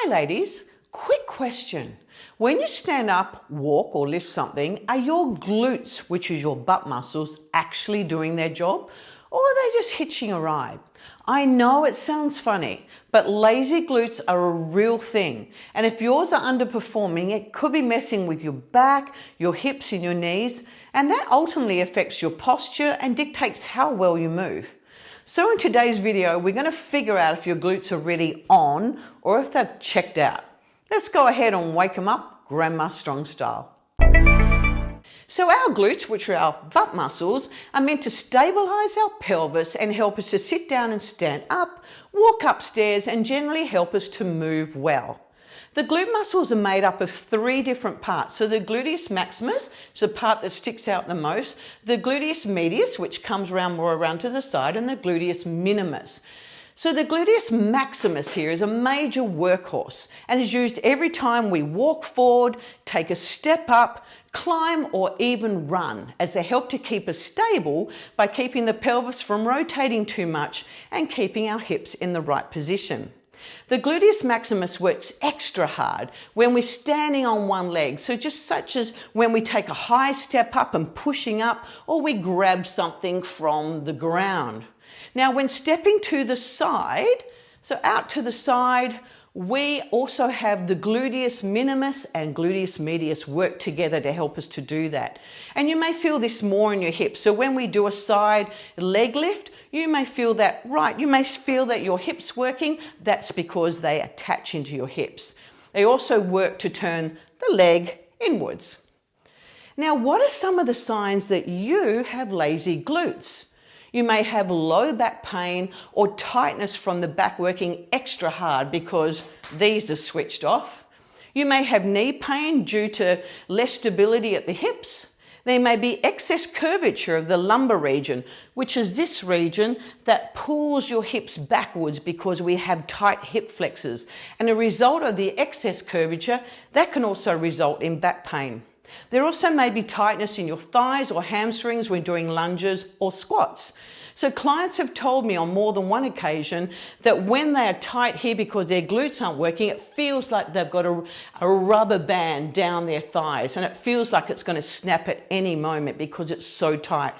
Hi ladies, quick question. When you stand up, walk or lift something, are your glutes, which is your butt muscles, actually doing their job? Or are they just hitching a ride? I know it sounds funny, but lazy glutes are a real thing. And if yours are underperforming, it could be messing with your back, your hips and your knees, and that ultimately affects your posture and dictates how well you move. So in today's video, we're going to figure out if your glutes are really on or if they've checked out. Let's go ahead and wake them up, Grandma Strong style. So our glutes, which are our butt muscles, are meant to stabilize our pelvis and help us to sit down and stand up, walk upstairs, and generally help us to move well. The glute muscles are made up of three different parts. So the gluteus maximus is the part that sticks out the most, the gluteus medius, which comes more around to the side, and the gluteus minimus. So the gluteus maximus here is a major workhorse and is used every time we walk forward, take a step up, climb, or even run, as they help to keep us stable by keeping the pelvis from rotating too much and keeping our hips in the right position. The gluteus maximus works extra hard when we're standing on one leg, so just such as when we take a high step up and pushing up, or we grab something from the ground. Now when stepping to the side, so out to the side, we also have the gluteus minimus and gluteus medius work together to help us to do that. And you may feel this more in your hips. So when we do a side leg lift, you may feel that, right, you may feel that your hips working. That's because they attach into your hips. They also work to turn the leg inwards. Now, what are some of the signs that you have lazy glutes? You may have low back pain or tightness from the back working extra hard because these are switched off. You may have knee pain due to less stability at the hips. There may be excess curvature of the lumbar region, which is this region that pulls your hips backwards because we have tight hip flexors. And a result of the excess curvature, that can also result in back pain. There also may be tightness in your thighs or hamstrings when doing lunges or squats. So clients have told me on more than one occasion that when they are tight here because their glutes aren't working, it feels like they've got a rubber band down their thighs, and it feels like it's going to snap at any moment because it's so tight.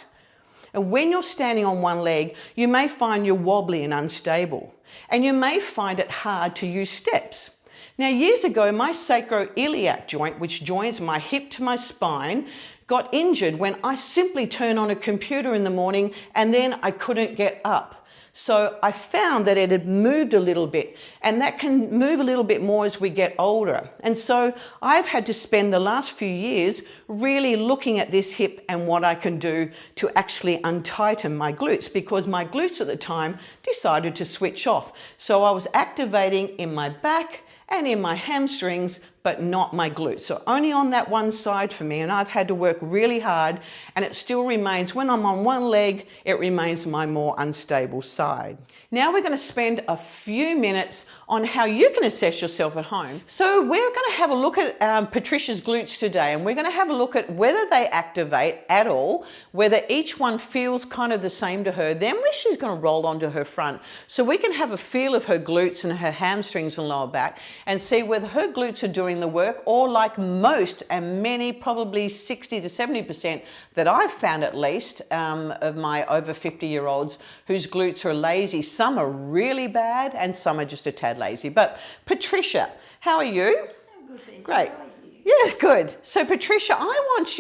And when you're standing on one leg, you may find you're wobbly and unstable, and you may find it hard to use steps. Now, years ago, my sacroiliac joint, which joins my hip to my spine, got injured when I simply turned on a computer in the morning and then I couldn't get up. So I found that it had moved a little bit, and that can move a little bit more as we get older. And so I've had to spend the last few years really looking at this hip and what I can do to actually untighten my glutes, because my glutes at the time decided to switch off. So I was activating in my back and in my hamstrings, but not my glutes. So only on that one side for me, and I've had to work really hard, and it still remains, when I'm on one leg, it remains my more unstable side. Now we're going to spend a few minutes on how you can assess yourself at home. So we're going to have a look at Patricia's glutes today, and we're going to have a look at whether they activate at all, whether each one feels kind of the same to her, then she's going to roll onto her front. So we can have a feel of her glutes and her hamstrings and lower back and see whether her glutes are doing the work, or like most and many, probably 60 to 70% that I've found at least of my over 50-year-olds whose glutes are lazy. Some are really bad and some are just a tad lazy. But Patricia, how are you? I'm good, thank you. Great. How are you? Yes, good. So Patricia, I want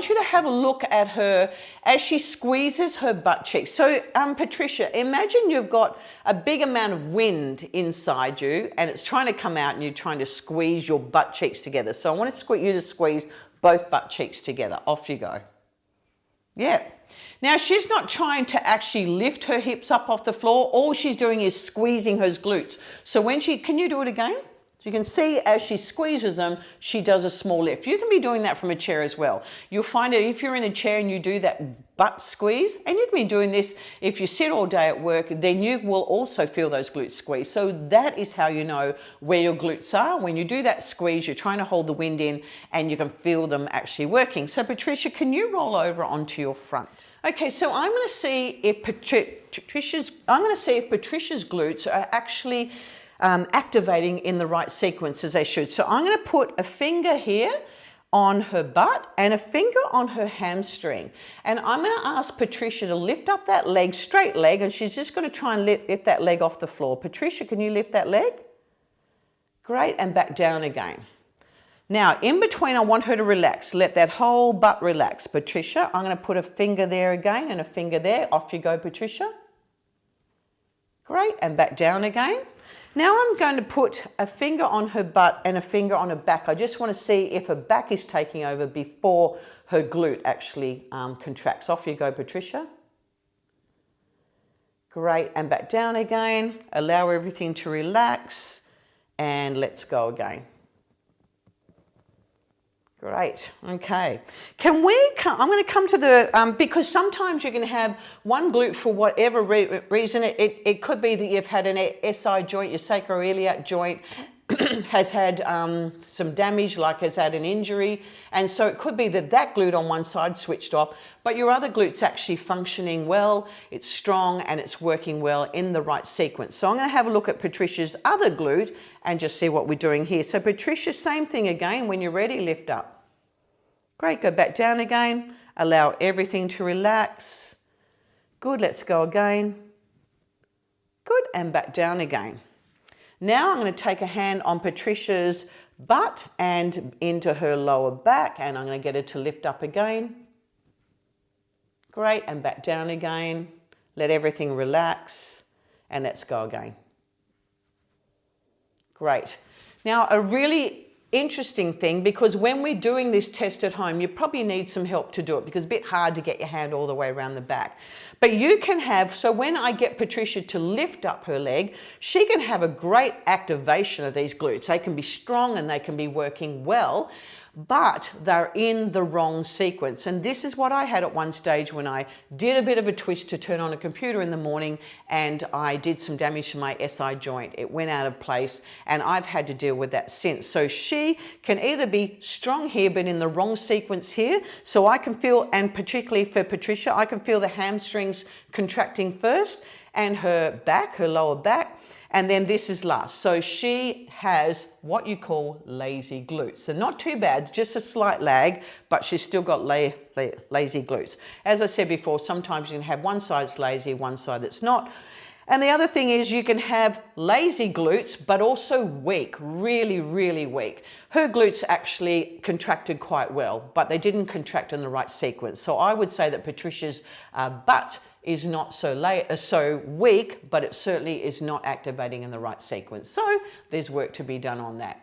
you to have a look at her as she squeezes her butt cheeks. So Patricia, imagine you've got a big amount of wind inside you and it's trying to come out and you're trying to squeeze your butt cheeks together. So I want you to squeeze both butt cheeks together. Off you go. Yeah. Now she's not trying to actually lift her hips up off the floor. All she's doing is squeezing her glutes. So when can you do it again? So you can see as she squeezes them, she does a small lift. You can be doing that from a chair as well. You'll find that if you're in a chair and you do that butt squeeze, and you can be doing this if you sit all day at work, then you will also feel those glutes squeeze. So that is how you know where your glutes are. When you do that squeeze, you're trying to hold the wind in and you can feel them actually working. So Patricia, can you roll over onto your front? Okay, so I'm going to see if Patricia's glutes are actually activating in the right sequence as they should. So I'm going to put a finger here on her butt and a finger on her hamstring. And I'm going to ask Patricia to lift up that leg, straight leg, and she's just going to try and lift that leg off the floor. Patricia, can you lift that leg? Great, and back down again. Now, in between, I want her to relax. Let that whole butt relax. Patricia, I'm going to put a finger there again and a finger there. Off you go, Patricia. Great, and back down again. Now I'm going to put a finger on her butt and a finger on her back. I just want to see if her back is taking over before her glute actually contracts. Off you go, Patricia. Great, and back down again. Allow everything to relax, and let's go again. Great, okay. I'm going to come to the, because sometimes you can have one glute for whatever reason. It could be that you've had an SI joint, your sacroiliac joint has had some damage, like has had an injury. And so it could be that that glute on one side switched off, but your other glute's actually functioning well, it's strong, and it's working well in the right sequence. So I'm going to have a look at Patricia's other glute and just see what we're doing here. So Patricia, same thing again. When you're ready, lift up. Great, go back down again. Allow everything to relax. Good, let's go again. Good, and back down again. Now I'm going to take a hand on Patricia's butt and into her lower back, and I'm going to get her to lift up again. Great, and back down again. Let everything relax, and let's go again. Great. Now, a really interesting thing, because when we're doing this test at home, you probably need some help to do it because it's a bit hard to get your hand all the way around the back. But you can have, so when I get Patricia to lift up her leg, she can have a great activation of these glutes. They can be strong and they can be working well, but they're in the wrong sequence. And this is what I had at one stage when I did a bit of a twist to turn on a computer in the morning, and I did some damage to my SI joint. It went out of place, and I've had to deal with that since. So she can either be strong here, but in the wrong sequence here. So I can feel, and particularly for Patricia, I can feel the hamstrings contracting first and her back, her lower back. And then this is last. So she has what you call lazy glutes. So not too bad, just a slight lag, but she's still got lazy glutes. As I said before, sometimes you can have one side's lazy, one side that's not. And the other thing is you can have lazy glutes, but also weak, really, really weak. Her glutes actually contracted quite well, but they didn't contract in the right sequence. So I would say that Patricia's butt is not so weak, but it certainly is not activating in the right sequence. So there's work to be done on that.